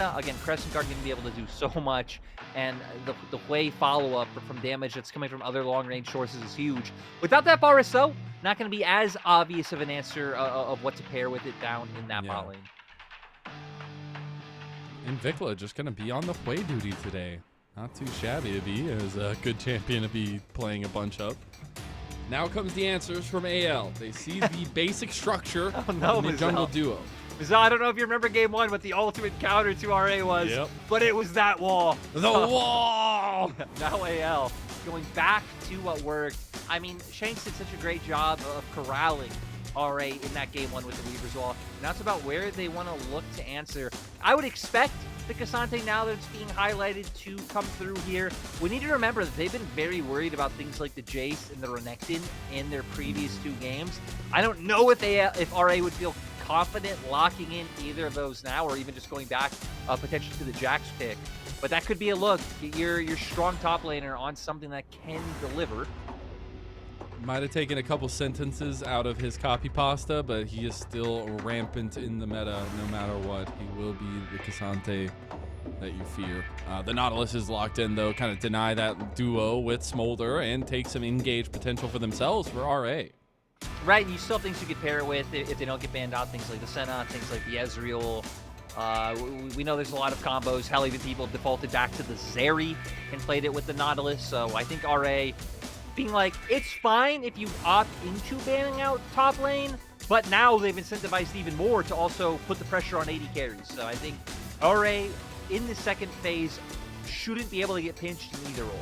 Again, Crescent Guard going to be able to do so much, and the way follow-up from damage that's coming from other long-range sources is huge. Without that Forest, though, not going to be as obvious of an answer of what to pair with it down in that bot lane. And Vicla just going to be on the play duty today. Not too shabby to be, as a good champion to be playing a bunch up. Now comes the answers from AL. They see the basic structure of the jungle duo. Mazel, I don't know if you remember game 1, what the ultimate counter to RA was, but it was that wall. The wall! Now AL going back to what worked. I mean, Shanks did such a great job of corralling RA in that game 1 with the Weaver's Wall. Now it's about where they want to look to answer. I would expect the K'Sante, now that it's being highlighted, to come through here. We need to remember that they've been very worried about things like the Jace and the Renekton in their previous 2 games. I don't know if RA would feel confident locking in either of those now, or even just going back potentially to the Jax pick. But that could be a look. Your strong top laner on something that can deliver. Might have taken a couple sentences out of his copy pasta, but he is still rampant in the meta no matter what. He will be the K'Sante that you fear. The Nautilus is locked in, though, kind of deny that duo with Smolder and take some engage potential for themselves for RA. Right, and you still have things you could pair it with if they don't get banned out, things like the Senna, things like the Ezreal. We know there's a lot of combos. Hell, even people have defaulted back to the Zeri and played it with the Nautilus. So I think RA being like, it's fine if you opt into banning out top lane, but now they've incentivized even more to also put the pressure on AD carries. So I think RA in the second phase shouldn't be able to get pinched in either role.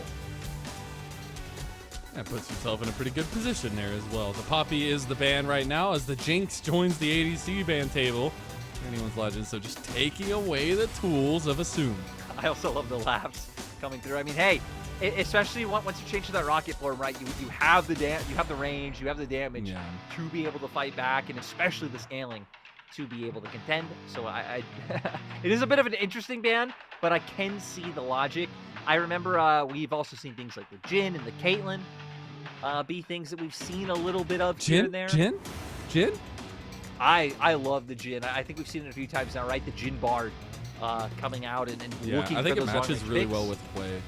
That puts yourself in a pretty good position there as well. The Poppy is the ban right now as the Jinx joins the ADC ban table. Anyone's Legend, so just taking away the tools of Assum. I also love the laughs coming through. I mean, hey, especially once you change to that rocket form, right? You have the you have the range, you have the damage to be able to fight back, and especially the scaling to be able to contend. So it is a bit of an interesting ban, but I can see the logic. I remember we've also seen things like the Jhin and the Caitlyn be things that we've seen a little bit of here and there. Jhin? I love the Jhin. I think we've seen it a few times now, right? The Jhin Bard coming out and looking for those long-range picks. I think it matches really well with play.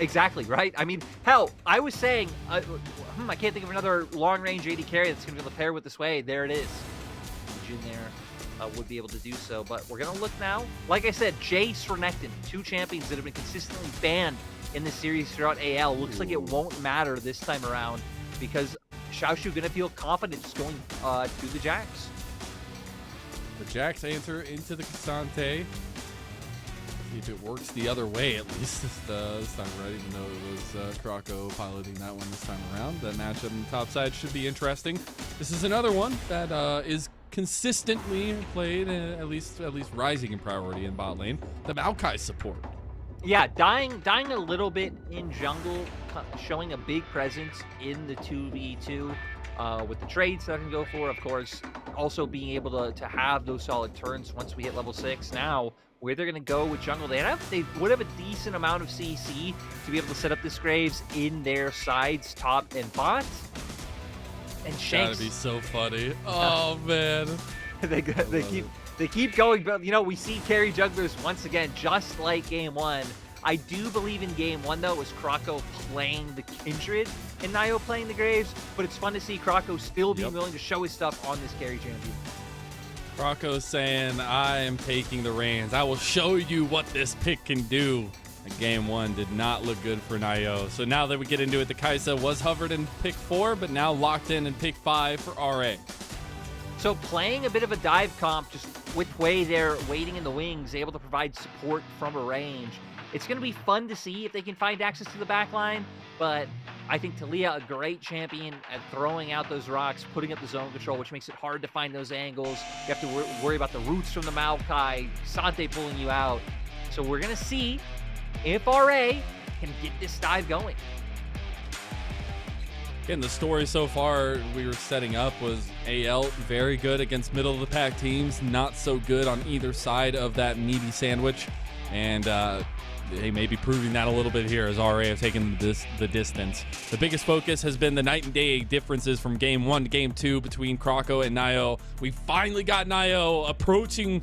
Exactly, right? I mean, hell, I was saying, I can't think of another long-range AD carry that's going to be able to pair with this way. There it is. The Jhin there would be able to do so, but we're going to look now. Like I said, Jace, Renekton, 2 champions that have been consistently banned in this series throughout AL. Looks like it won't matter this time around because Xiaoxu going to feel confident just going to the Jax. The Jax answer into the K'Sante. See if it works the other way, at least this time, right? Even though it was Croco piloting that one this time around. The matchup on the top side should be interesting. This is another one that is consistently played, at least rising in priority in bot lane. The Maokai support. Yeah, dying a little bit in jungle, showing a big presence in the 2v2 with the trades that I can go for, of course. Also being able to have those solid turns once we hit level 6. Now, where they're going to go with jungle, they would have a decent amount of CC to be able to set up this Graves in their sides, top and bot. And Shanks, gotta be so funny. Oh man, they keep going, but you know, we see carry jugglers once again, just like game 1. I do believe in game 1 though, it was Croco playing the Kindred and Naiyou playing the Graves, but it's fun to see Croco still being willing to show his stuff on this carry champion. Croco's saying, I am taking the reins. I will show you what this pick can do. And game 1 did not look good for Naiyou. So now that we get into it, the Kaisa was hovered in pick 4, but now locked in pick 5 for RA. So playing a bit of a dive comp, just with way they're waiting in the wings, able to provide support from a range. It's going to be fun to see if they can find access to the backline, but I think Talia, a great champion at throwing out those rocks, putting up the zone control, which makes it hard to find those angles. You have to worry about the roots from the Maokai, Sante pulling you out. So we're going to see if RA can get this dive going. Again, the story so far we were setting up was AL very good against middle of the pack teams, not so good on either side of that meaty sandwich. And they may be proving that a little bit here as RA have taken the distance. The biggest focus has been the night and day differences from game 1 to game 2 between Croco and Naiyou. We finally got Naiyou approaching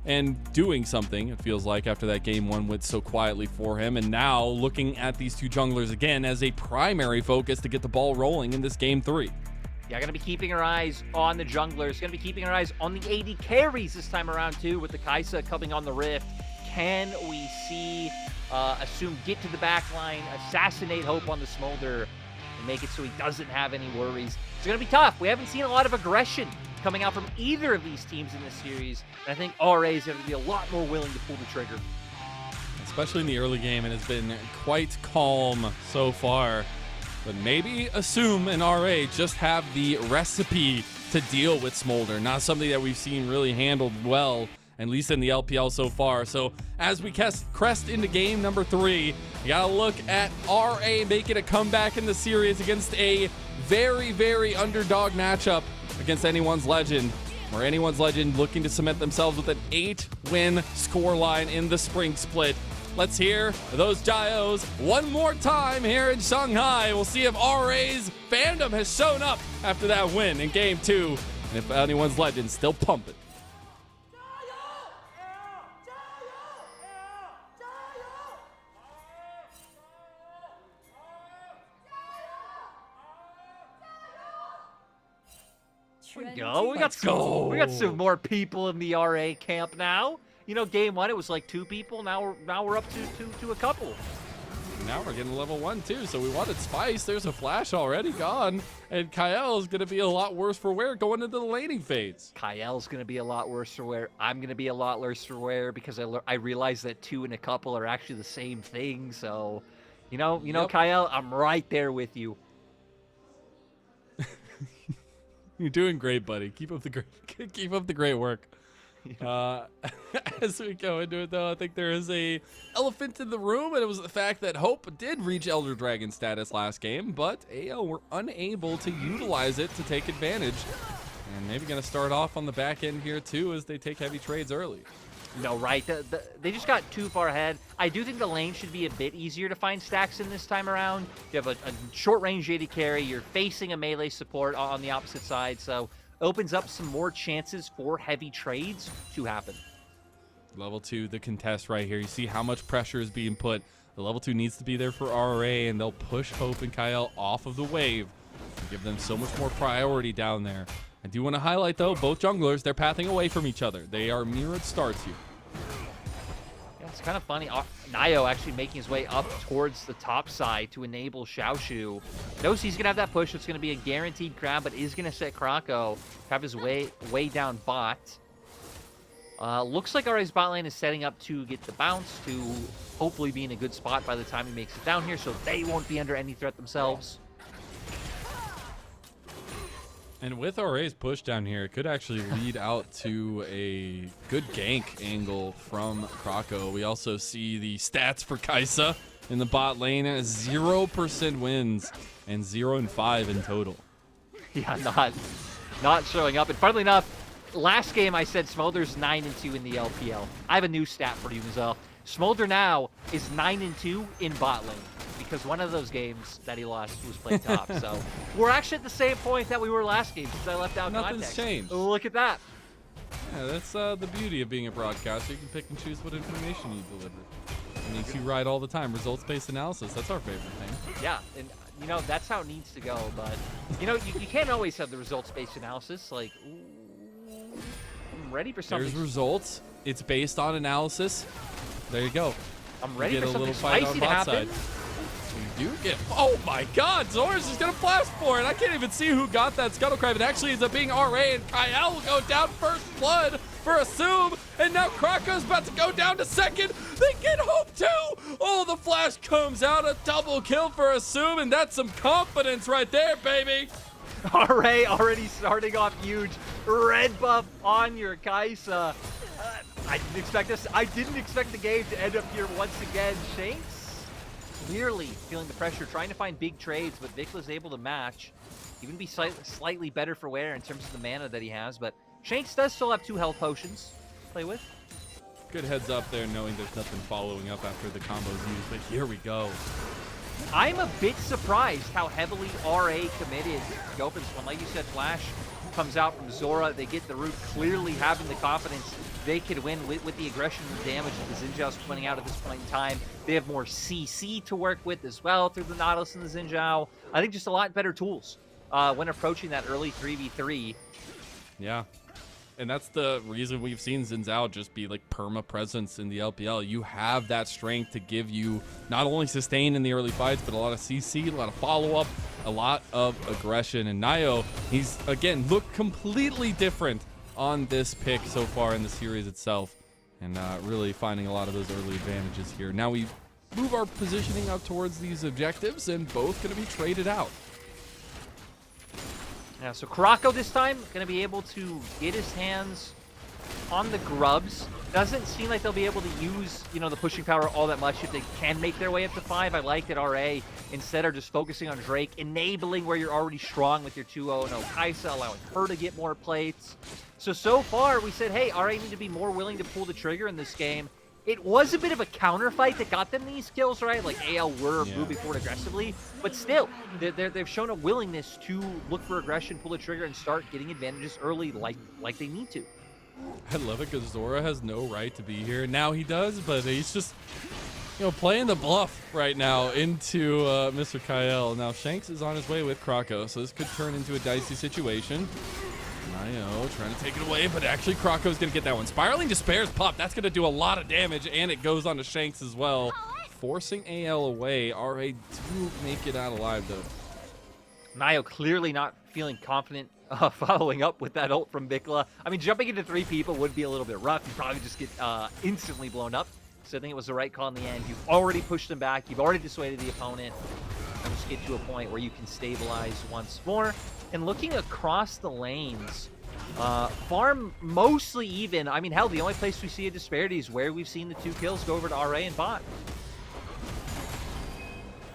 and doing something, it feels like, after that game 1 went so quietly for him. And now looking at these two junglers again as a primary focus to get the ball rolling in this game 3. Yeah, going to be keeping our eyes on the junglers. Going to be keeping our eyes on the AD carries this time around, too, with the Kaisa coming on the Rift. Can we see Assum get to the back line, assassinate Hope on the Smolder, and make it so he doesn't have any worries? It's going to be tough. We haven't seen a lot of aggression coming out from either of these teams in this series. And I think RA is going to be a lot more willing to pull the trigger. Especially in the early game, it has been quite calm so far. But maybe Assum and RA just have the recipe to deal with Smolder. Not something that we've seen really handled well, at least in the LPL so far. So as we crest into game number 3, you gotta look at RA making a comeback in the series against a very, very underdog matchup against Anyone's Legend, or Anyone's Legend looking to cement themselves with an 8-win scoreline in the spring split. Let's hear those Jios one more time here in Shanghai. We'll see if RA's fandom has shown up after that win in game 2, and if Anyone's Legend still pumping. We got some more people in the RA camp now. You know, game 1 it was like 2 people. Now we're up to a couple. Now we're getting level 1 too. So we wanted Spice. There's a flash already gone, and Kael is going to be a lot worse for wear going into the laning phase. Kael's going to be a lot worse for wear. I'm going to be a lot worse for wear because I realized that 2 and a couple are actually the same thing. So, you know, yep. Kael, I'm right there with you. You're doing great, buddy. Keep up the great work. As we go into it, though, I think there is a elephant in the room, and it was the fact that Hope did reach Elder Dragon status last game, but AO were unable to utilize it to take advantage. And maybe going to start off on the back end here, too, as they take heavy trades early. No, right. They just got too far ahead. I do think the lane should be a bit easier to find stacks in this time around. You have a short-range AD carry. You're facing a melee support on the opposite side, so opens up some more chances for heavy trades to happen. Level 2, the contest right here. You see how much pressure is being put. The level 2 needs to be there for RA, and they'll push Hope and Kael off of the wave and give them so much more priority down there. I do want to highlight, though, both junglers, they're pathing away from each other. They are mirrored starts here. Yeah, it's kind of funny. Naiyou actually making his way up towards the top side to enable Xiaoxu. Knows he's going to have that push. It's going to be a guaranteed grab, but is going to set Croco have his way down bot. Looks like RA's bot lane is setting up to get the bounce to hopefully be in a good spot by the time he makes it down here, so they won't be under any threat themselves. And with RA's push down here, it could actually lead out to a good gank angle from Croco. We also see the stats for Kaisa in the bot lane, 0% wins and 0-5 in total. Yeah, not showing up. And funnily enough, last game I said Smolder's 9-2 in the LPL. I have a new stat for you, Mazel. Smolder now is 9-2 in bot lane, because one of those games that he lost was played top. So we're actually at the same point that we were last game since I left out Nothing's context. changed. Look at that. Yeah, that's the beauty of being a broadcaster. You can pick and choose what information you deliver. It makes you right all the time. Results-based analysis, that's our favorite thing. Yeah, and you know, that's how it needs to go. But you know, you can't always have the results-based analysis. Like, ooh, I'm ready for something. There's results. It's based on analysis. There you go. I'm ready you for get a something little fight spicy on to bot happen. side. You do get, oh my god, Zorah's just gonna flash for it. I can't even see who got that Scuttle Crab. It actually ends up being RA, and Kael will go down first blood for Assum, and now Croco's about to go down to second. They get Hope too. Oh, the flash comes out, a double kill for Assum, and that's some confidence right there, baby. RA already starting off huge. Red buff on your Kaisa. I didn't expect this. I didn't expect the game to end up here once again. Shanks clearly feeling the pressure, trying to find big trades, but Vicla's able to match. Even be slightly better for wear in terms of the mana that he has, but Shanks does still have 2 health potions to play with. Good heads up there, knowing there's nothing following up after the combo's used, but here we go. I'm a bit surprised how heavily RA committed to go for this one. Like you said, Flash comes out from Zorah. They get the root, clearly having the confidence they could win with the aggression and the damage that the Xinjiao's putting out at this point in time. They have more CC to work with as well through the Nautilus and the Xinjiao. I think just a lot better tools when approaching that early 3v3. Yeah. And that's the reason we've seen Xin Zhao just be like perma-presence in the LPL. You have that strength to give you not only sustain in the early fights, but a lot of CC, a lot of follow-up, a lot of aggression. And Naiyou, he's, again, looked completely different on this pick so far in the series itself. And really finding a lot of those early advantages here. Now we move our positioning up towards these objectives, and both going to be traded out. Yeah, so Croco this time going to be able to get his hands on the grubs. Doesn't seem like they'll be able to use, you know, the pushing power all that much if they can make their way up to 5. I like that RA instead are just focusing on Drake, enabling where you're already strong with your 2-0 no Kaisa, allowing her to get more plates. So far we said, hey, RA need to be more willing to pull the trigger in this game. It was a bit of a counter fight that got them these kills, right? Like AL were moving forward aggressively, but still, they've shown a willingness to look for aggression, pull the trigger, and start getting advantages early like they need to. I love it because Zorah has no right to be here. Now he does, but he's just, you know, playing the bluff right now into Mr. Kael. Now Shanks is on his way with Croco, so this could turn into a dicey situation. Naiyou trying to take it away, but actually Croco's going to get that one. Spiraling Despair's pop. That's going to do a lot of damage, and it goes on to Shanks as well. Forcing AL away. RA do make it out alive, though. Naiyou clearly not feeling confident following up with that ult from Vicla. I mean, jumping into 3 people would be a little bit rough. You'd probably just get instantly blown up. So I think it was the right call in the end. You've already pushed them back. You've already dissuaded the opponent. And just get to a point where you can stabilize once more. And looking across the lanes, farm mostly even. I mean, hell, the only place we see a disparity is where we've seen the 2 kills go over to RA and bot.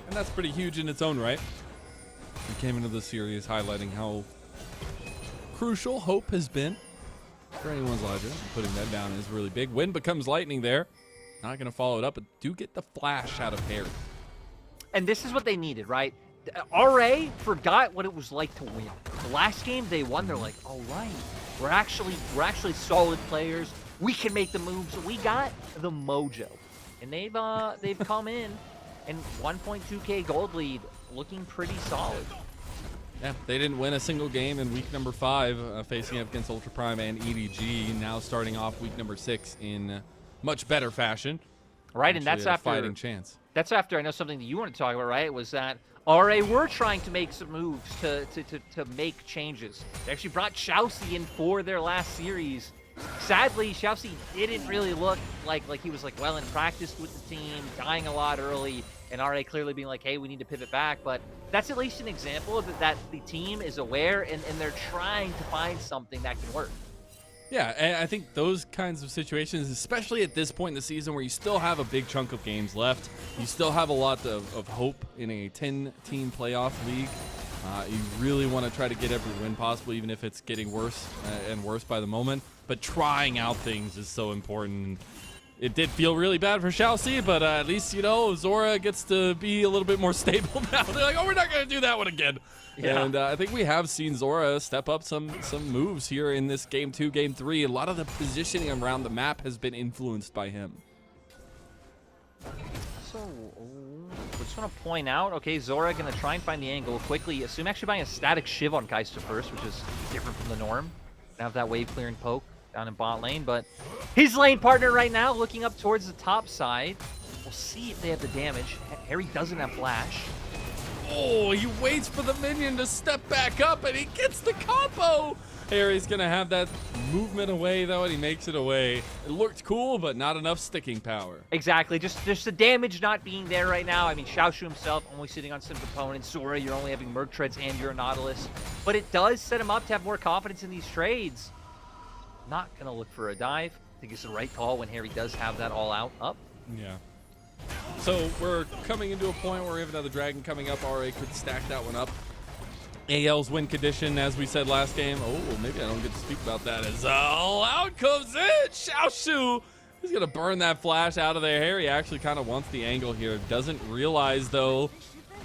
And that's pretty huge in its own right. We came into the series highlighting how crucial hope has been for anyone's life. Putting that down is really big. Wind becomes lightning there. Not going to follow it up, but do get the flash out of Hery. And this is what they needed, right? RA forgot what it was like to win. The last game they won, they're like, all right, we're actually solid players. We can make the moves. We got the mojo. And they've come in and 1.2k gold lead, looking pretty solid. Yeah, they didn't win a single game in week number 5, facing up against Ultra Prime and EDG. Now starting off week number 6 in much better fashion. Right, and that's after fighting chance. That's after I know something that you want to talk about, right? Was that RA were trying to make some moves to make changes. They actually brought Xiaoxu in for their last series. Sadly, Xiaoxu didn't really look like he was like well in practice with the team, dying a lot early, and RA clearly being like, hey, we need to pivot back. But that's at least an example of that the team is aware and they're trying to find something that can work. Yeah, and I think those kinds of situations, especially at this point in the season where you still have a big chunk of games left, you still have a lot of hope in a 10-team playoff league. You really want to try to get every win possible, even if it's getting worse and worse by the moment. But trying out things is so important. It did feel really bad for Xiaoxu, but at least, you know, Zorah gets to be a little bit more stable now. They're like, oh, we're not going to do that one again. Yeah. And I think we have seen Zorah step up some moves here in this Game 2, Game 3. A lot of the positioning around the map has been influenced by him. So, I just want to point out, okay, Zorah going to try and find the angle quickly. Assum actually buying a static Shiv on Kaisa first, which is different from the norm. Have that wave clearing poke down in bot lane, but his lane partner right now looking up towards the top side. We'll see if they have the damage. Hery doesn't have flash. Oh, he waits for the minion to step back up, and he gets the combo. Hery's going to have that movement away, though, and he makes it away. It looked cool, but not enough sticking power. Exactly. Just the damage not being there right now. I mean, Xiaoxu himself only sitting on some components. Zorah, you're only having Merc Treads and you're a Nautilus. But it does set him up to have more confidence in these trades. Not going to look for a dive. I think it's the right call when Hery does have that all out up. Yeah. So we're coming into a point where we have another dragon coming up. RA could stack that one up. AL's win condition, as we said last game. Oh, maybe I don't get to speak about that. As out comes it. Xiaoxu. He's going to burn that flash out of there. Hery actually kind of wants the angle here. Doesn't realize, though,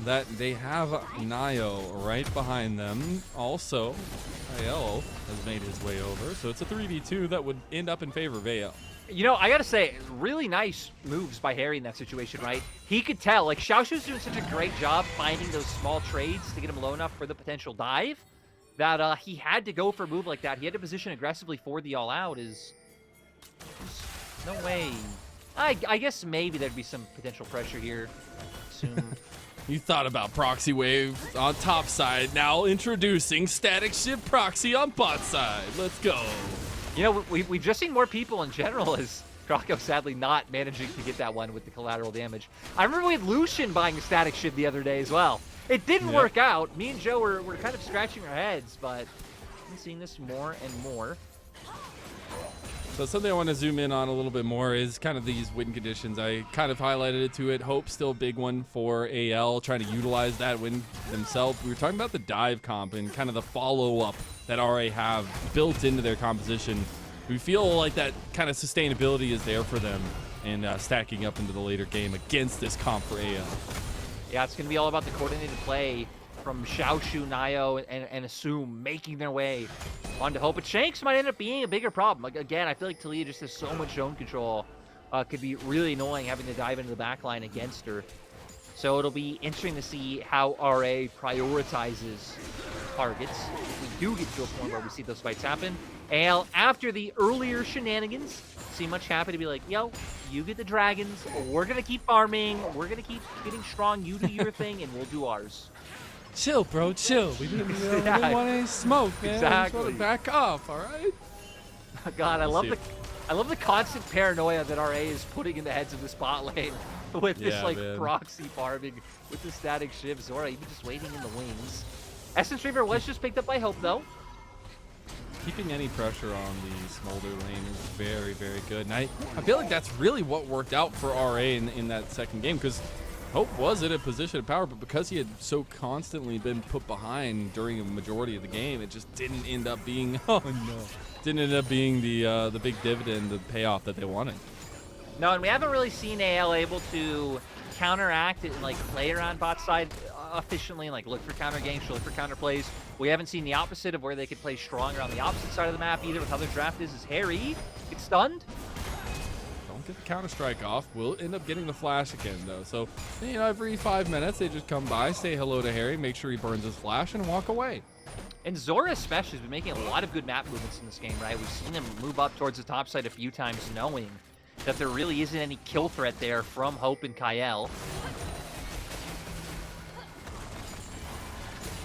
that they have Naiyou right behind them. Also, Kael has made his way over, so it's a 3v2 that would end up in favor of AL. You know, I gotta say, really nice moves by Hery in that situation, right? He could tell, like, Xiaoxu's doing such a great job finding those small trades to get him low enough for the potential dive that he had to go for a move like that. He had to position aggressively for the all-out. There's no way. I guess maybe there'd be some potential pressure here soon. You thought about proxy wave on top side. Now introducing static shift proxy on bot side. Let's go. You know, we've just seen more people in general as Croco sadly not managing to get that one with the collateral damage. I remember we had Lucian buying a static shift the other day as well. It didn't work out. Me and Joe were kind of scratching our heads, but I'm seeing this more and more. So something I want to zoom in on a little bit more is kind of these win conditions. I kind of highlighted it to it. Hope still a big one for AL, trying to utilize that win themselves. We were talking about the dive comp and kind of the follow-up that RA have built into their composition. We feel like that kind of sustainability is there for them and stacking up into the later game against this comp for AL. Yeah, it's going to be all about the coordinated play from Xiaoxu, Naiyou, and Assum making their way onto Hope. But Shanks might end up being a bigger problem. Like, again, I feel like Talia just has so much zone control. Could be really annoying having to dive into the back line against her. So it'll be interesting to see how RA prioritizes targets. If we do get to a point where we see those fights happen. AL, after the earlier shenanigans, seem much happy to be like, yo, you get the dragons, we're going to keep farming, we're going to keep getting strong, you do your thing, and we'll do ours. Chill, bro, chill. We didn't want any smoke, man. Exactly. We just want to back off, all right? God, I love the constant paranoia that RA is putting in the heads of the spot lane with this proxy farming with the static shiv. Zorah even just waiting in the wings. Essence Reaver was just picked up by Hope though. Keeping any pressure on the Smolder lane is very, very good. And I feel like that's really what worked out for RA in that second game, because Hope was in a position of power, but because he had so constantly been put behind during a majority of the game, it just didn't end up being didn't end up being the big dividend, the payoff that they wanted. No, and we haven't really seen AL able to counteract it and like play around bot side efficiently and like look for counter ganks or look for counter plays. We haven't seen the opposite of where they could play stronger on the opposite side of the map either with how their draft is. Hery gets stunned. Don't get the counter strike off. We'll end up getting the flash again though. So, you know, every 5 minutes they just come by, say hello to Hery, make sure he burns his flash, and walk away. And Zorah especially has been making a lot of good map movements in this game, right? We've seen him move up towards the top side a few times, knowing that there really isn't any kill threat there from Hope and Kael.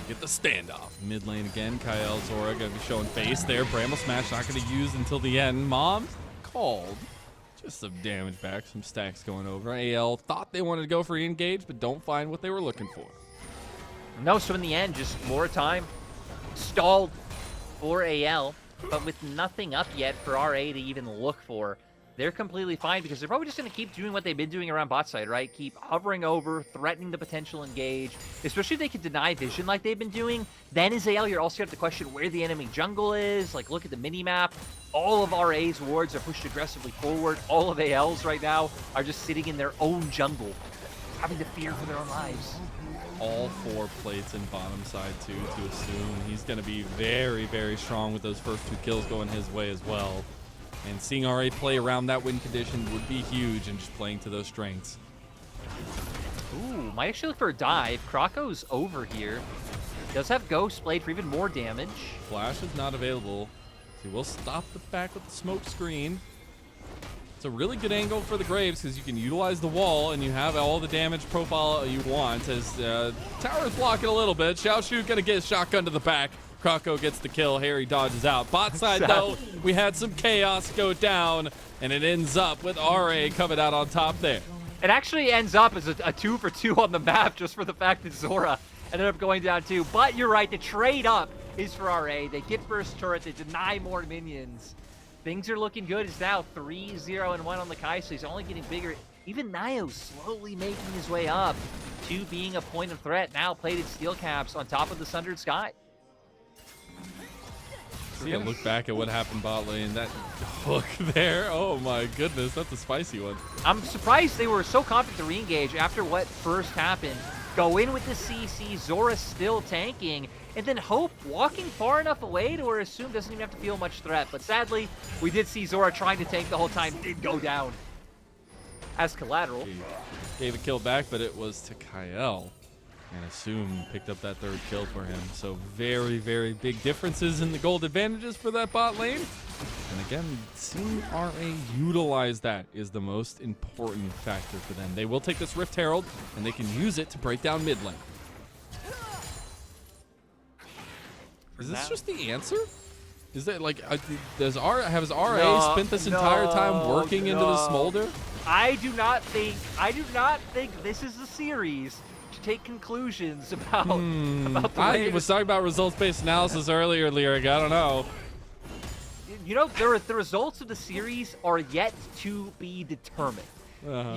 Get the standoff. Mid lane again. Kael, Zorah going to be showing face there. Bramble Smash not going to use until the end. Mom called. Just some damage back. Some stacks going over. AL thought they wanted to go for re-engage, but don't find what they were looking for. No, so in the end, just more time stalled for AL, but with nothing up yet for RA to even look for. They're completely fine because they're probably just going to keep doing what they've been doing around bot side, right? Keep hovering over, threatening the potential engage, especially if they can deny vision like they've been doing. Then as AL, you're also going to have to question where the enemy jungle is. Like, look at the mini-map. All of RA's wards are pushed aggressively forward. All of AL's right now are just sitting in their own jungle, having to fear for their own lives. All 4 plates in bottom side too to assume. He's going to be very, very strong with those first 2 kills going his way as well. And seeing RA play around that win condition would be huge, and just playing to those strengths. Ooh, might actually look for a dive. Croco's over here. Does have Ghost Blade for even more damage. Flash is not available. He will stop the back with the smoke screen. It's a really good angle for the Graves because you can utilize the wall and you have all the damage profile you want. As Tower's blocking a little bit. Xiaoxu gonna get a shotgun to the back. Croco gets the kill. Hery dodges out. Bot side, though, we had some chaos go down, and it ends up with RA coming out on top there. It actually ends up as a 2 for 2 on the map just for the fact that Zorah ended up going down too. But you're right, the trade up is for RA. They get first turret. They deny more minions. Things are looking good. It's now 3-0-1 on the Kai, so he's only getting bigger. Even Naiyou slowly making his way up to being a point of threat. Now plated steel caps on top of the Sundered Sky. See, look back at what happened bot lane. That hook there, oh my goodness, that's a spicy one. I'm surprised they were so confident to re-engage after what first happened. Go in with the CC, Zorah still tanking, and then Hope walking far enough away to where Assum doesn't even have to feel much threat. But sadly, we did see Zorah trying to tank the whole time, did go down as collateral. He gave a kill back, but it was to Kael. And Assum picked up that third kill for him. So very, very big differences in the gold advantages for that bot lane. And again, seeing RA utilize that is the most important factor for them. They will take this Rift Herald, and they can use it to break down mid lane. Is this just the answer? Is that like, has RA spent this entire time working into the smolder? I do not think this is a series to take conclusions about the way I was talking about results-based analysis earlier, Lyric. I don't know. You know, the results of the series are yet to be determined.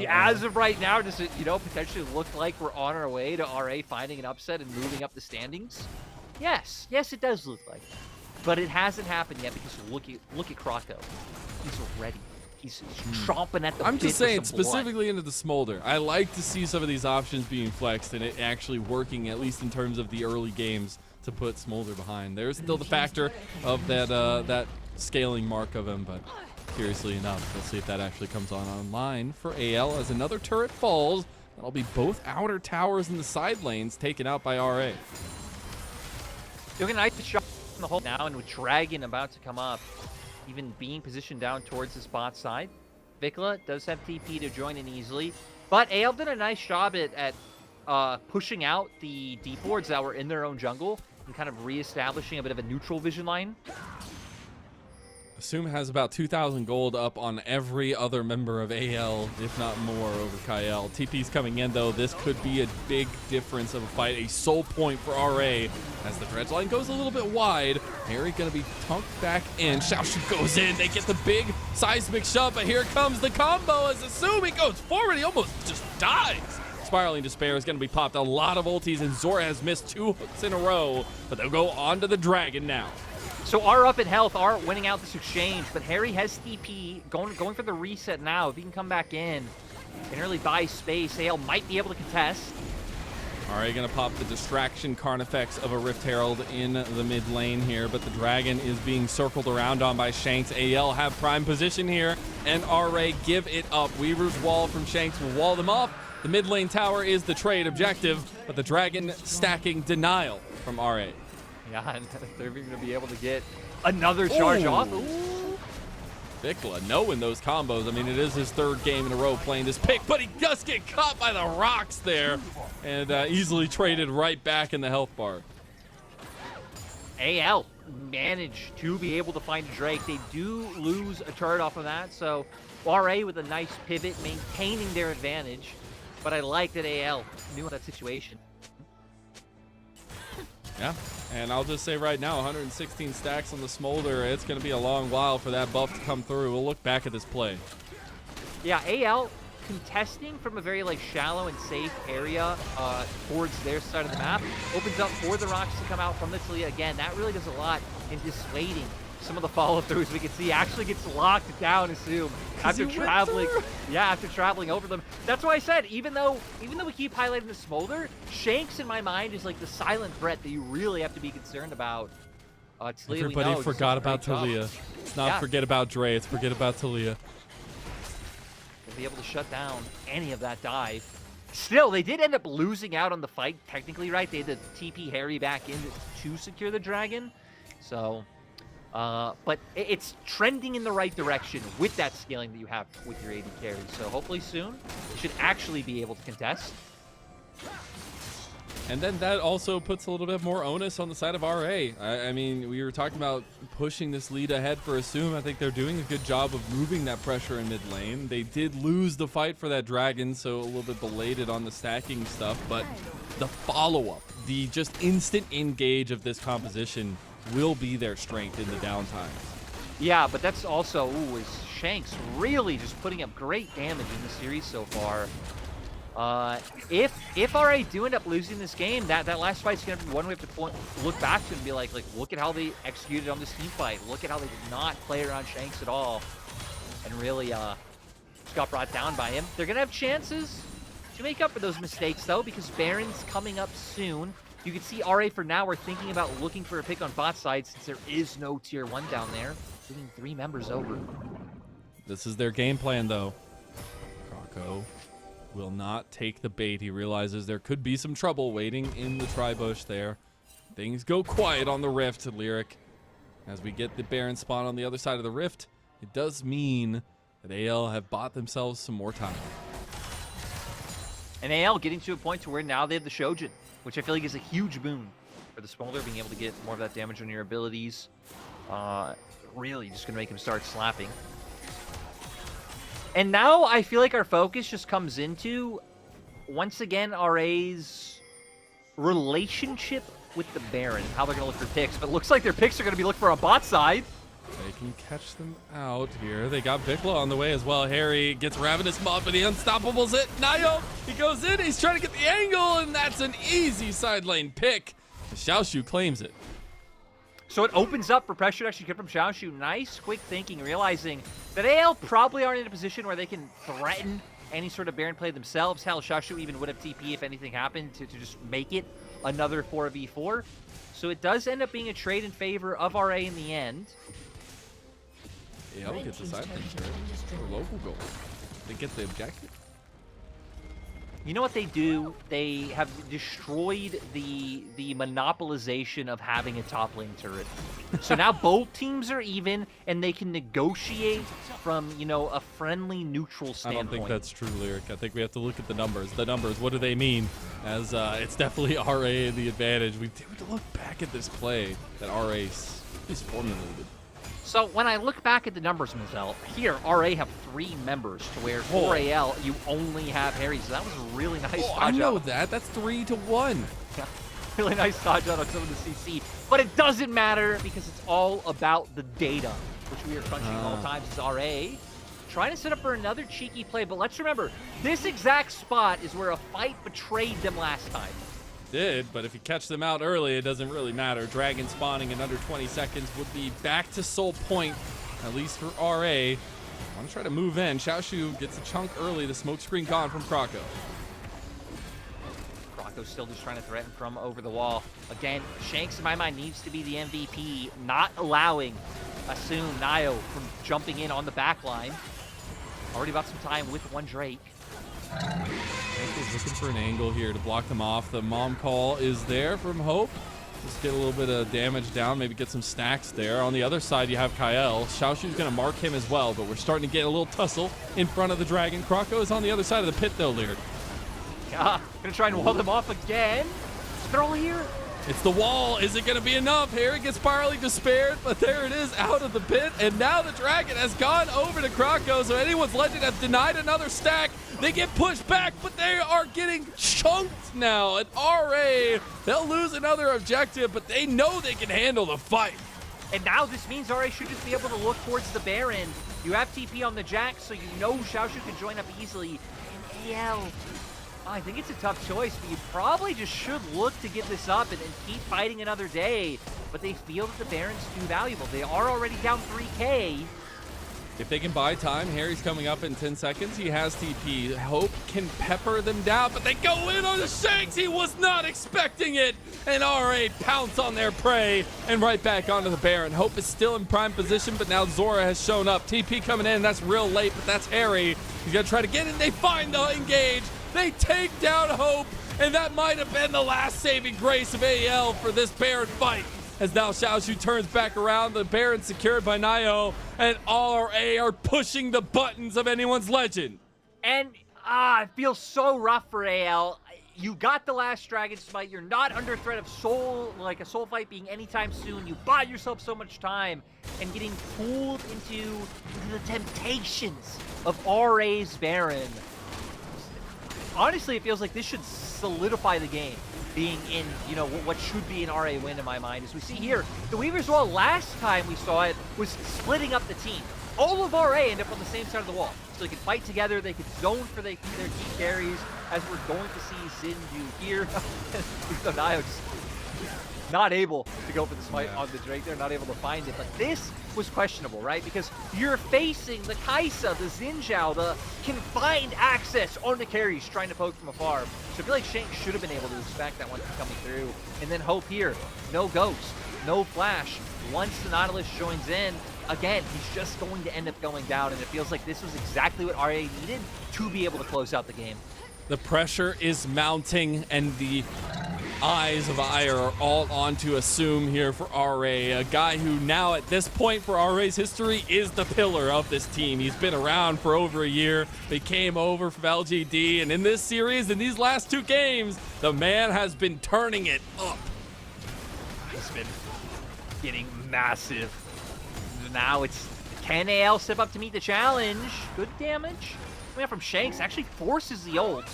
As of right now, does it, potentially look like we're on our way to RA finding an upset and moving up the standings? Yes, it does look like. But it hasn't happened yet because look at Croco. He's ready. He's chomping at the I'm just saying, for some blood. specifically into the smolder, I like to see some of these options being flexed and it actually working, at least in terms of the early games, to put smolder behind. There's still the factor of that scaling mark of him, but curiously enough, we'll see if that actually comes online for AL as another turret falls. That'll be both outer towers in the side lanes taken out by RA. Doing a nice shot in the hole now, and with Dragon about to come up, even being positioned down towards the bot side. Vicla does have TP to join in easily, but AL did a nice job at pushing out the deep wards that were in their own jungle and kind of reestablishing a bit of a neutral vision line. Assum has about 2,000 gold up on every other member of AL, if not more, over Kael. TP's coming in, though. This could be a big difference of a fight. A soul point for RA as the dredge line goes a little bit wide. Hery going to be tunked back in. Xiaoxu goes in. They get the big seismic shot, but here comes the combo as Assum, he goes forward. He almost just dies. Spiraling Despair is going to be popped. A lot of ultis, and Zorah has missed 2 hooks in a row, but they'll go on to the Dragon now. So R up in health, R winning out this exchange, but Hery has TP, going for the reset now. If he can come back in and really buy space, AL might be able to contest. RA gonna pop the distraction Carnifex of a Rift Herald in the mid lane here, but the Dragon is being circled around on by Shanks. AL have prime position here, and RA give it up. Weaver's Wall from Shanks will wall them off. The mid lane tower is the trade objective, but the Dragon stacking denial from RA. Yeah, and they're going to be able to get another charge off. Ooh. Vicla knowing those combos. I mean, it is his 3rd game in a row playing this pick, but he does get caught by the rocks there and easily traded right back in the health bar. AL managed to be able to find Drake. They do lose a turret off of that, so RA with a nice pivot, maintaining their advantage. But I like that AL knew that situation. Yeah, and I'll just say right now, 116 stacks on the smolder. It's going to be a long while for that buff to come through. We'll look back at this play. Yeah, AL contesting from a very shallow and safe area towards their side of the map opens up for the rocks to come out from the Talia. Again, that really does a lot in dissuading some of the follow-throughs. We can see actually gets locked down, Assum, after traveling. Yeah, after traveling over them. That's why I said, even though we keep highlighting the smolder, Shanks in my mind is like the silent threat that you really have to be concerned about. Talia, everybody forgot about Talia. It's not forget about Dre, it's forget about Talia. They'll be able to shut down any of that dive. Still, they did end up losing out on the fight, technically, right? They had to TP Hery back in to secure the Dragon. So, but it's trending in the right direction with that scaling that you have with your AD carry. So hopefully soon, you should actually be able to contest. And then that also puts a little bit more onus on the side of RA. I mean, we were talking about pushing this lead ahead for Assum. I think they're doing a good job of moving that pressure in mid lane. They did lose the fight for that Dragon, so a little bit belated on the stacking stuff, but the follow-up, the just instant engage of this composition will be their strength in the downtime. Yeah, but that's also, is Shanks really just putting up great damage in the series so far. If RA do end up losing this game, that last fight's going to be one we have to look back to and be like, look at how they executed on this team fight. Look at how they did not play around Shanks at all. And really just got brought down by him. They're going to have chances to make up for those mistakes, though, because Baron's coming up soon. You can see RA for now are thinking about looking for a pick on bot side since there is no tier 1 down there. Moving 3 members over. This is their game plan, though. Croco will not take the bait. He realizes there could be some trouble waiting in the tri-bush there. Things go quiet on the rift, Lyric. As we get the Baron spawn on the other side of the rift, it does mean that AL have bought themselves some more time. And AL getting to a point to where now they have the Shojin, which I feel like is a huge boon for the Smolder, being able to get more of that damage on your abilities. Really just going to make him start slapping. And now I feel like our focus just comes into, once again, RA's relationship with the Baron, how they're going to look for picks. But it looks like their picks are going to be looking for a bot side. They can catch them out here. They got Vicla on the way as well. Hery gets Ravenous Mob, but he unstoppables it. Naiyou, he goes in. He's trying to get the angle, and that's an easy side lane pick. Xiaoxu claims it. So it opens up for pressure to actually come from Xiaoxu. Nice, quick thinking, realizing that AL probably aren't in a position where they can threaten any sort of Baron play themselves. Hell, Xiaoxu even would have TP if anything happened to just make it another 4v4. So it does end up being a trade in favor of RA in the end. AL gets the side lane for local goal. They get the objective. You know what they do? They have destroyed the monopolization of having a top lane turret. So now both teams are even, and they can negotiate from, you know, a friendly, neutral standpoint. I don't think that's true, Lyric. I think we have to look at the numbers. The numbers, what do they mean? As it's definitely RA in the advantage. We have to look back at this play that RA is formulated. So when I look back at the numbers, Mazel, here RA have 3 members to where for AL you only have Hery. So that was a really nice dodge I know out. that. That's 3-1. Yeah, really nice dodge out on some of the CC. But it doesn't matter because it's all about the data, which we are crunching all times as RA. Trying to set up for another cheeky play, but let's remember, this exact spot is where a fight betrayed them last time. Did, but if you catch them out early, it doesn't really matter. Dragon spawning in under 20 seconds would be back to Soul Point, at least for RA. Want to try to move in. Xiaoxu gets a chunk early. The smoke screen gone from Croco. Croco's still just trying to threaten from over the wall. Again, Shanks, in my mind, needs to be the MVP, not allowing Assum, Naiyou from jumping in on the back line. Already about some time with one Drake. He's looking for an angle here to block them off. The mom call is there from Hope. Just get a little bit of damage down, maybe get some stacks there. On the other side, you have Kael. Xiaoxu's going to mark him as well, but we're starting to get a little tussle in front of the Dragon. Croco is on the other side of the pit, though, Lyric. Yeah, going to try and wall them off again. They're all here. It's the wall. Is it going to be enough? Hery gets spirally despaired, but there it is out of the pit. And now the Dragon has gone over to Croco, so anyone's legend has denied another stack. They get pushed back, but they are getting chunked now. And RA, they'll lose another objective, but they know they can handle the fight. And now this means RA should just be able to look towards the Baron. You have TP on the Jack, so you know Xiaoxu can join up easily. And AL, I think it's a tough choice, but you probably just should look to get this up and keep fighting another day. But they feel that the Baron's too valuable. They are already down 3K. If they can buy time, Hery's coming up in 10 seconds. He has TP. Hope can pepper them down, but they go in on the Shanks. He was not expecting it. And RA pounce on their prey and right back onto the Baron. Hope is still in prime position, but now Zorah has shown up. TP coming in. That's real late, but that's Hery. He's going to try to get in. They find the engage. They take down Hope, and that might have been the last saving grace of AL for this Baron fight. As now Xiaoxu turns back around, the Baron secured by Naiyou, and RA are pushing the buttons of anyone's legend. And it feels so rough for AL. You got the last Dragon Smite. You're not under threat of a soul fight being anytime soon. You bought yourself so much time, and getting pulled into the temptations of RA's Baron. Honestly, it feels like this should solidify the game, being in, you know, what should be an RA win in my mind. As we see here, the Weaver's Wall, last time we saw it, was splitting up the team. All of RA end up on the same side of the wall. So they can fight together, they can zone for their key carries, as we're going to see Sin do here. So Naiyou's not able to go for the smite on the Drake. They're not able to find it. But this was questionable, right? Because you're facing the Kaisa, the Xinjiao, the confined access on the carries trying to poke from afar. So I feel like Shanks should have been able to expect that one coming through. And then Hope here, no Ghost, no Flash. Once the Nautilus joins in, again, he's just going to end up going down, and it feels like this was exactly what RA needed to be able to close out the game. The pressure is mounting, and the eyes of Ire are all onto Assum here for RA, a guy who now at this point for RA's history is the pillar of this team. He's been around for over a year. He came over from LGD, and in this series, in these last 2 games, the man has been turning it up. He's been getting massive. Now it's, can AL step up to meet the challenge? Good damage. Coming out from Shanks, actually forces the ult.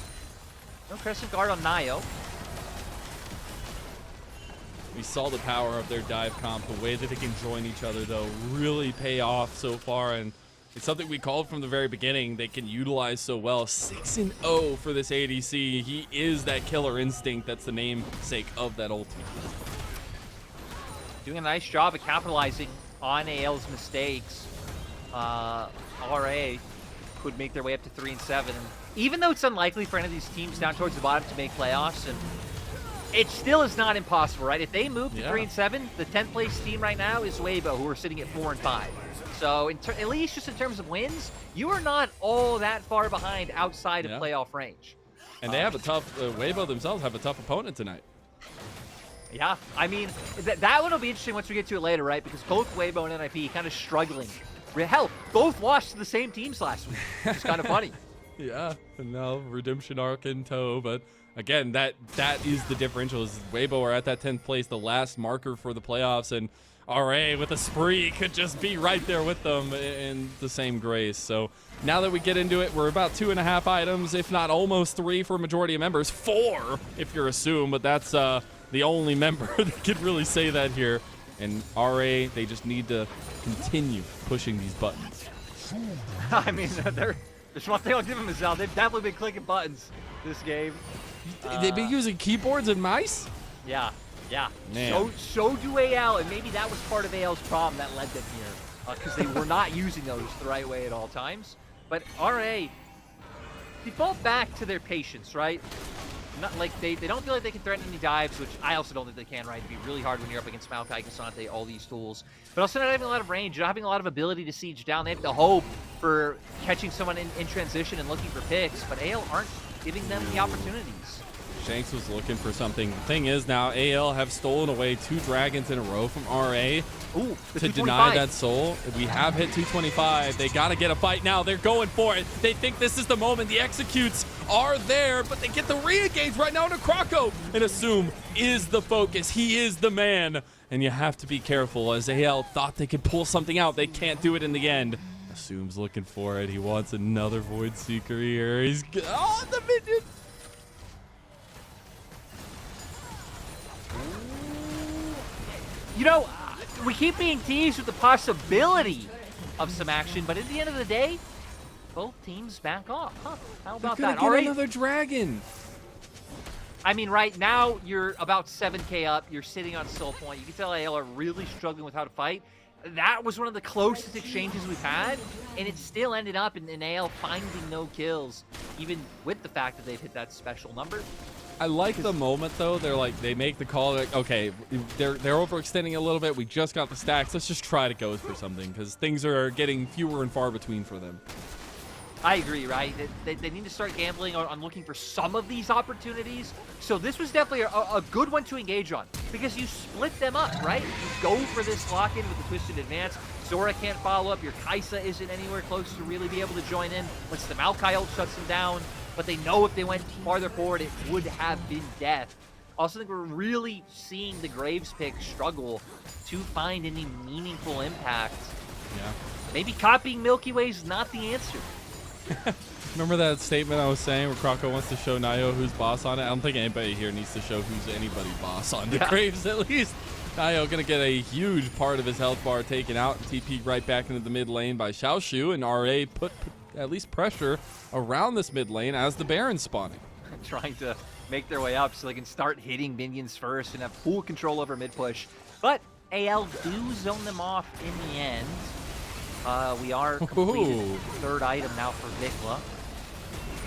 No Crescent Guard on Naiyou. We saw the power of their dive comp, the way that they can join each other, though, really pay off so far, and it's something we called from the very beginning they can utilize so well. 6-0 for this ADC. He is that killer instinct. That's the namesake of that ult. Doing a nice job of capitalizing on AL's mistakes. RA could make their way up to 3-7. And even though it's unlikely for any of these teams down towards the bottom to make playoffs, and it still is not impossible, right? If they move to 3-7, the 10th place team right now is Weibo, who are sitting at 4-5. So at least just in terms of wins, you are not all that far behind outside of playoff range. And they have a tough, Weibo themselves have a tough opponent tonight. Yeah, I mean, that one will be interesting once we get to it later, right? Because both Weibo and NIP kind of struggling. Hell, both lost to the same teams last week. It's kind of funny. Yeah, and now redemption arc in tow, but again, that is the differential. Is Weibo are at that 10th place, the last marker for the playoffs, and RA with a spree could just be right there with them in the same grace. So now that we get into it, we're about 2.5 items, if not almost 3 for a majority of members. 4 if you're Assum, but that's the only member that could really say that here. And RA, they just need to continue pushing these buttons. I mean, there's one thing I'll give them, Mazel. They've definitely been clicking buttons this game. They've been using keyboards and mice? Yeah. Man. So do AL, and maybe that was part of AL's problem that led them here, because they were not using those the right way at all times. But RA, default back to their patience, right? Not like they don't feel like they can threaten any dives, which I also don't think they can, right? It'd be really hard when you're up against Maokai, Cassante, all these tools. But also not having a lot of range, not having a lot of ability to siege down. They have the hope for catching someone in transition and looking for picks, but AL aren't giving them the opportunities. Shanks was looking for something. The thing is now AL have stolen away 2 dragons in a row from RA. Ooh, to deny that soul. We have hit 225. They got to get a fight now. They're going for it. They think this is the moment. The executes are there, but they get the re-engage right now to Croco. And Assum is the focus. He is the man. And you have to be careful. As AL thought they could pull something out, they can't do it in the end. Assum's looking for it. He wants another Void Seeker here. He's... Oh, the minion! You know, we keep being teased with the possibility of some action, but at the end of the day, both teams back off. Huh? How about that? All right, another dragon. I mean, right now you're about 7K up. You're sitting on soul point. You can tell AL are really struggling with how to fight. That was one of the closest exchanges we've had, and it still ended up in AL finding no kills, even with the fact that they've hit that special number. I like the moment though. They're like, they make the call. Like, okay, they're overextending a little bit. We just got the stacks. Let's just try to go for something because things are getting fewer and far between for them. I agree, right? They need to start gambling on looking for some of these opportunities. So this was definitely a good one to engage on because you split them up, right? You go for this lock-in with the twisted advance. Zorah can't follow up. Your Kaisa isn't anywhere close to really be able to join in. Once the Maokai ult shuts them down, but they know if they went farther forward, it would have been death. Also think we're really seeing the Graves pick struggle to find any meaningful impact. Yeah. Maybe copying Milky Way is not the answer. Remember that statement I was saying where Croco wants to show Naiyou who's boss on it? I don't think anybody here needs to show who's anybody boss on the Graves at least. Naiyou gonna get a huge part of his health bar taken out and TP right back into the mid lane by Xiaoxu, and RA put at least pressure around this mid lane as the Baron's spawning. Trying to make their way up so they can start hitting minions first and have full control over mid push. But AL do zone them off in the end. We are completed. Third item now for Vicla.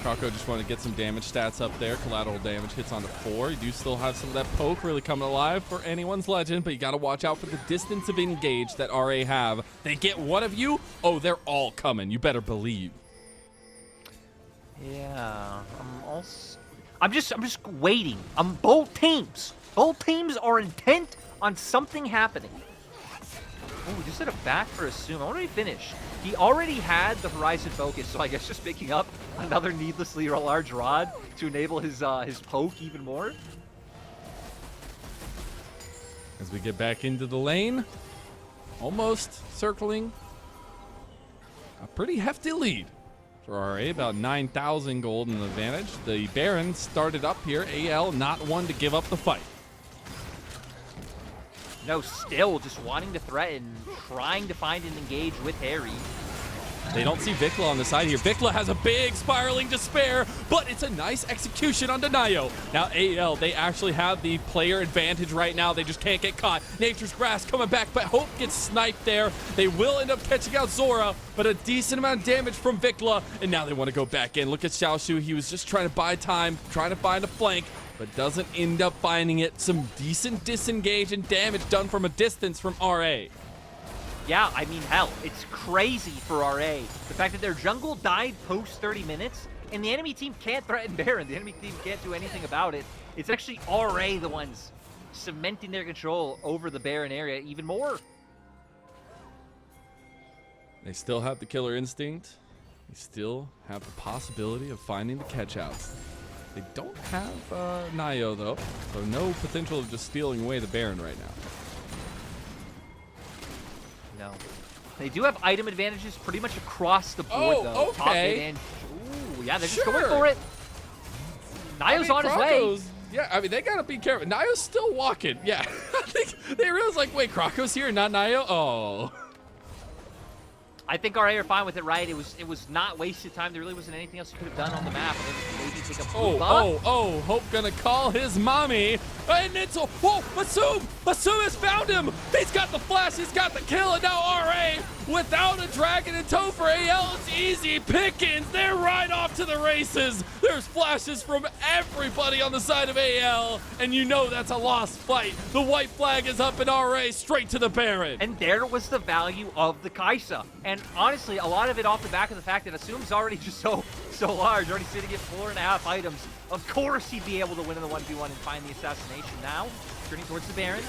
Croco just want to get some damage stats up there. Collateral damage hits onto 4. You do still have some of that poke really coming alive for anyone's legend, but you got to watch out for the distance of engage that RA have. They get one of you, oh, they're all coming. You better believe. Yeah, I'm just waiting. Both teams are intent on something happening. Oh, we just hit a back for Assum. I wonder if he finished. He already had the Horizon focus, so I guess just picking up another needlessly large rod to enable his poke even more. As we get back into the lane, almost circling a pretty hefty lead for RA, about 9,000 gold in advantage. The Baron started up here. AL not one to give up the fight. No, still just wanting to threaten, trying to find an engage with Hery. They don't see Vicla on the side here. Vicla has a big spiraling despair, but it's a nice execution on Naiyou. Now AL, they actually have the player advantage right now. They just can't get caught. Nature's Grass coming back, but Hope gets sniped there. They will end up catching out Zorah, but a decent amount of damage from Vicla, and now they want to go back in. Look at Xiaoxu. He was just trying to buy time, trying to find a flank, but doesn't end up finding it. Some decent disengage and damage done from a distance from RA. Yeah, I mean, hell, it's crazy for RA. The fact that their jungle died post 30 minutes, and the enemy team can't threaten Baron. The enemy team can't do anything about it. It's actually RA the ones cementing their control over the Baron area even more. They still have the killer instinct. They still have the possibility of finding the catchouts. They don't have Naiyou, though, so no potential of just stealing away the Baron right now. No. They do have item advantages pretty much across the board, though. Okay. Top mid and, ooh, yeah, they're just going for it. Naiyou's on his way. Yeah, I mean, they got to be careful. Naiyou's still walking. Yeah, I think they realize, like, wait, Croco's here, not Naiyou? Oh. I think RA are fine with it, right? It was not wasted time. There really wasn't anything else you could have done on the map. And then maybe take a Hope gonna call his mommy. And it's Assum has found him. He's got the flash, he's got the kill, and now RA without a dragon in tow for AL. It's easy pickings. They're right off to the races. There's flashes from everybody on the side of AL, and you know that's a lost fight. The white flag is up in RA, straight to the Baron. And there was the value of the Kaisa. And honestly, a lot of it off the back of the fact that Assum's already just so large, already sitting at 4.5 items. Of course he'd be able to win in the 1v1 and find the assassination. Now, turning towards the Baron.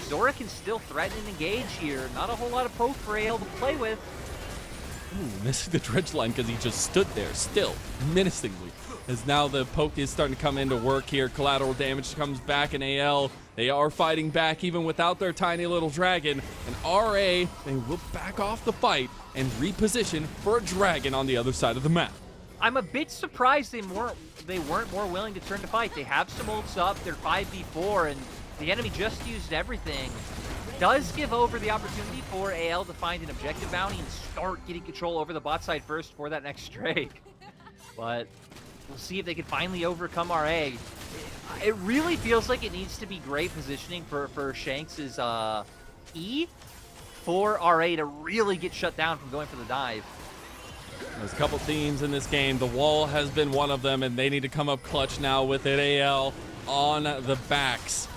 Zorah can still threaten and engage here. Not a whole lot of poke for AL to play with. Ooh, missing the dredge line because he just stood there still, menacingly. As now the poke is starting to come into work here. Collateral damage comes back in AL. They are fighting back even without their tiny little dragon. And RA, they will back off the fight and reposition for a dragon on the other side of the map. I'm a bit surprised they weren't more willing to turn to fight. They have some ults up. They're 5v4, and the enemy just used everything. Does give over the opportunity for AL to find an objective bounty and start getting control over the bot side first for that next Drake. But we'll see if they can finally overcome RA. It really feels like it needs to be great positioning for Shanks' E for RA to really get shut down from going for the dive. There's a couple teams in this game. The wall has been one of them, and they need to come up clutch now with it. AL on the backs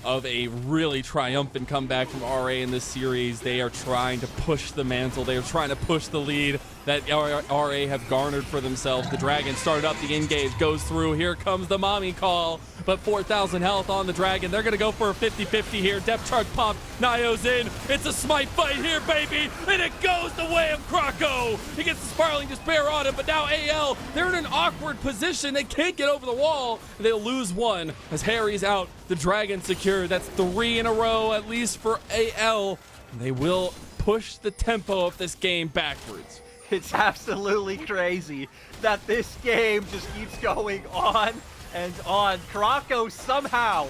of a really triumphant comeback from RA in this series. They are trying to push the mantle. They are trying to push the lead that RA have garnered for themselves. The Dragon started up, the engage goes through. Here comes the mommy call, but 4,000 health on the Dragon. They're going to go for a 50-50 here. Depth chart pop, Naiyou's in. It's a smite fight here, baby, and it goes the way of Croco. He gets the spiraling despair on him, but now AL, they're in an awkward position. They can't get over the wall. They'll lose one as Hery's out. The Dragon secure. That's 3 in a row, at least for AL. They will push the tempo of this game backwards. It's absolutely crazy that this game just keeps going on and on. Croco somehow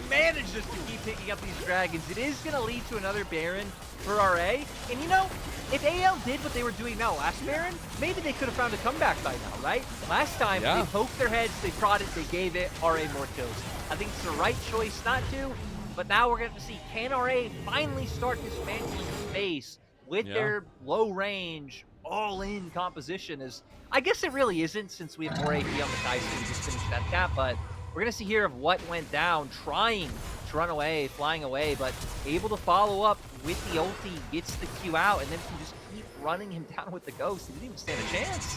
manages to keep picking up these dragons. It is going to lead to another Baron for RA. And you know, if AL did what they were doing now last Baron, maybe they could have found a comeback by now, right? Last time, They poked their heads, they prodded, they gave it, RA more kills. I think it's the right choice not to. But now we're going to see, can RA finally start dismantling space with their low range, all-in composition? Is I guess it really isn't, since we have more AP on the Tyson. We just finished that cap, but we're going to see here of what went down, trying to run away, flying away, but able to follow up with the ulti, gets the Q out, and then can just keep running him down with the ghost. He didn't even stand a chance.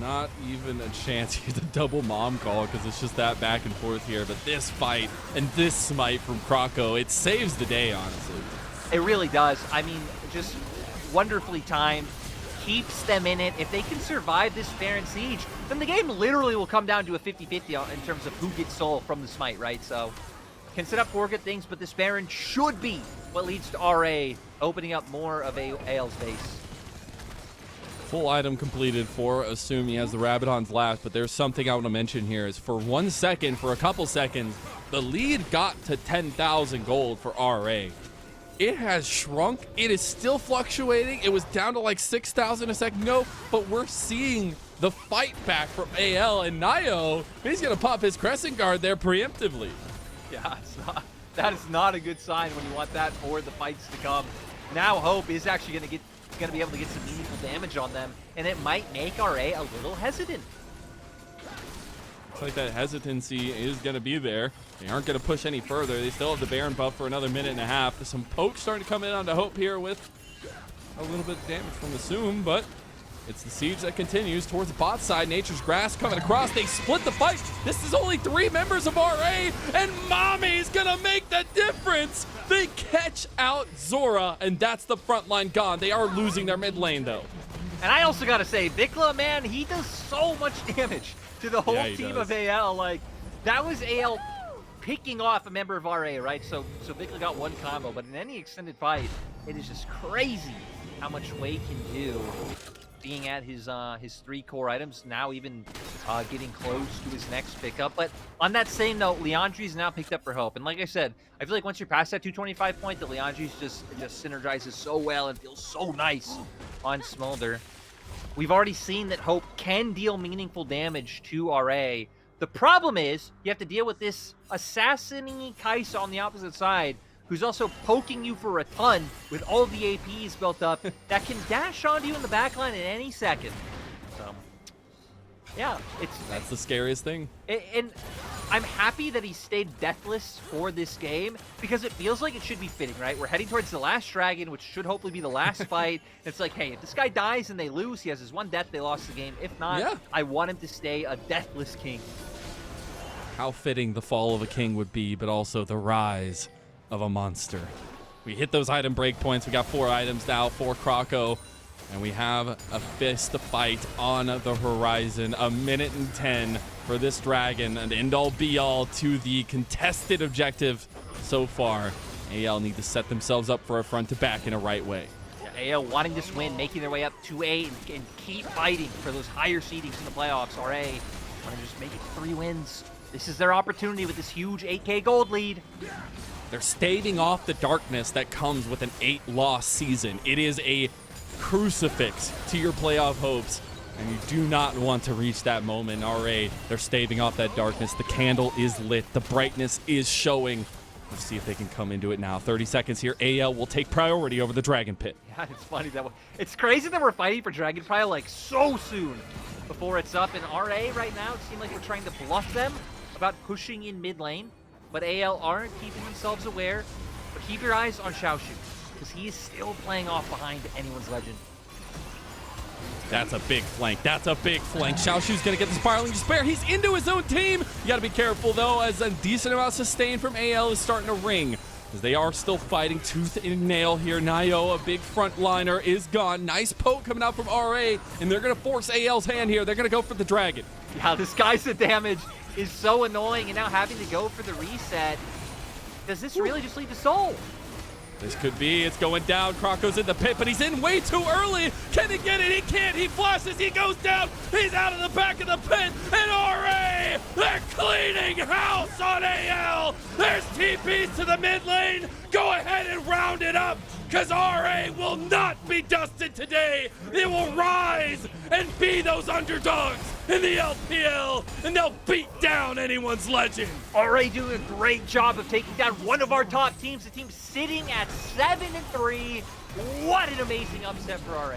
Not even a chance. He's a double mom call because it's just that back and forth here. But this fight and this smite from Croco, it saves the day, honestly. It really does. I mean, just wonderfully timed. Keeps them in it. If they can survive this Baron Siege, then the game literally will come down to a 50-50 in terms of who gets soul from the smite, right? So, can set up for good things, but this Baron should be what leads to RA opening up more of AL's base. Full item completed for Assum. He has the Rabadon's last, but there's something I want to mention here is for 1 second, for a couple seconds, the lead got to 10,000 gold for RA. It has shrunk. It is still fluctuating. It was down to like 6,000 a second ago, but we're seeing the fight back from AL, and Naiyou, he's going to pop his Crescent Guard there preemptively. Yeah, that is not a good sign when you want that for the fights to come. Now Hope is actually going to be able to get some meaningful damage on them, and it might make RA a little hesitant. Looks like that hesitancy is going to be there. They aren't going to push any further. They still have the Baron buff for another minute and a half. There's some poke starting to come in onto Hope here with a little bit of damage from Assum, but it's the siege that continues towards the bot side. Nature's Grass coming across. They split the fight. This is only 3 members of RA, and Mommy's going to make the difference. They catch out Zorah, and that's the front line gone. They are losing their mid lane, though. And I also got to say, Vicla, man, he does so much damage to the whole team of AL. Like, that was AL picking off a member of RA, right? So Vicla got 1 combo, but in any extended fight, it is just crazy how much Wei can do. Being at his 3 core items, now even getting close to his next pickup. But on that same note, Leandri's now picked up for Hope. And like I said, I feel like once you're past that 225 point, the Leandri's just synergizes so well and feels so nice on Smolder. We've already seen that Hope can deal meaningful damage to RA. The problem is, you have to deal with this assassin-y Kaisa on the opposite side, who's also poking you for a ton with all the APs built up that can dash onto you in the backline at any second. So, yeah, that's the scariest thing. And I'm happy that he stayed deathless for this game, because it feels like it should be fitting, right? We're heading towards the last dragon, which should hopefully be the last fight. It's like, hey, if this guy dies and they lose, he has his 1 death, they lost the game. If not, I want him to stay a deathless king. How fitting the fall of a king would be, but also the rise of a monster. We hit those item breakpoints. We got 4 items now for Croco, and we have a fist fight on the horizon. 1:10 for this dragon, an end-all be-all to the contested objective so far. AL need to set themselves up for a front-to-back in a right way. Yeah, AL wanting this win, making their way up to 8 and keep fighting for those higher seedings in the playoffs. RA want to just make it 3 wins. This is their opportunity with this huge 8K gold lead. They're staving off the darkness that comes with an 8-loss season. It is a crucifix to your playoff hopes, and you do not want to reach that moment. RA, they're staving off that darkness. The candle is lit. The brightness is showing. Let's see if they can come into it now. 30 seconds here. AL will take priority over the Dragon Pit. Yeah, it's funny that it's crazy that we're fighting for Dragon Pile like so soon before it's up. And RA right now, it seems like we're trying to bluff them about pushing in mid lane, but AL aren't keeping themselves aware. But keep your eyes on Xiaoxu, because he is still playing off behind anyone's legend. That's a big flank. That's a big flank. Xiaoxu's going to get the Spiraling Despair. He's into his own team. You got to be careful, though, as a decent amount of sustain from AL is starting to ring, as they are still fighting tooth and nail here. Naiyou, a big frontliner, is gone. Nice poke coming out from RA, and they're going to force AL's hand here. They're going to go for the dragon. Yeah, this guy's damage is so annoying, and now having to go for the reset. Does this really just lead to soul? This could be. It's going down. Croco's in the pit, but he's in way too early. Can he get it? He can't. He flashes. He goes down. He's out of the back of the pit. And RA, they're cleaning house on AL. There's TPs to the mid lane. Go ahead and round it up. because RA will not be dusted today. They will rise and be those underdogs in the LPL, and they'll beat down anyone's legend. RA doing a great job of taking down one of our top teams, the team sitting at 7-3. What an amazing upset for RA.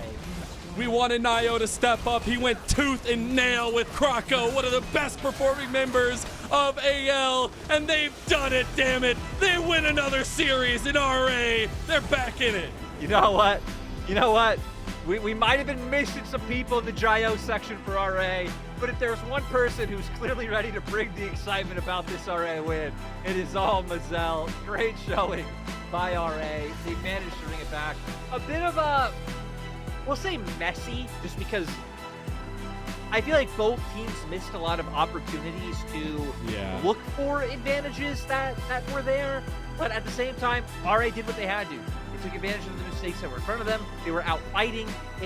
We wanted Naiyou to step up. He went tooth and nail with Croco, one of the best performing members of AL, and they've done it, damn it. They win another series in RA. They're back in it. You know what? You know what? We might have been missing some people in the Gyro section for RA, but if there's one person who's clearly ready to bring the excitement about this RA win, it is all Mazel. Great showing by RA. They managed to bring it back. A bit of a, we'll say messy, just because I feel like both teams missed a lot of opportunities to look for advantages that were there. But at the same time, RA did what they had to. They took advantage of the mistakes that were in front of them. They were out fighting.